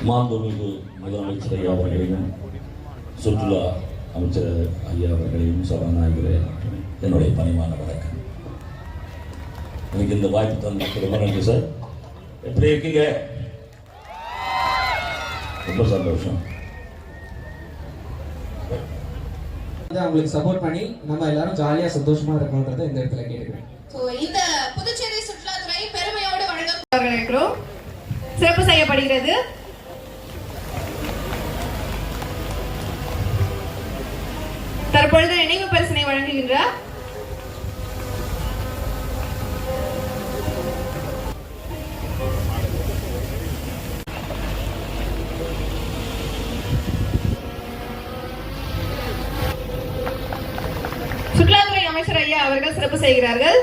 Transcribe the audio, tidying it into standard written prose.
மாண்புமிகு முதலமைச்சர் ஐயா அவர்களையும் சுற்றுலா அமைச்சர் ஐயா அவர்களையும் சபாநாயகரே என்னுடைய பணிவான வணக்கம். எனக்கு இந்த வாய்ப்பு தந்த ரொம்ப நன்றி சார். எப்படி இருக்கீங்க? ரொம்ப சந்தோஷம். அவங்களுக்கு சப்போர்ட் பண்ணி நம்ம எல்லாரும் ஜாலியா சந்தோஷமா இருக்கணும்ன்றதை இந்த இடத்துல கேட்கிறேன். இந்த புதுச்சேரி சுற்றுலாத்துறை பெருமையோடு வழங்கப்படுகிறோம், சிறப்பு செய்யப்படுகிறது. தற்பொழுது நினைவு பரிசினை வழங்குகின்றார் சுற்றுலாத்துறை அமைச்சர் ஐயா அவர்கள் சிறப்பு செய்கிறார்கள்.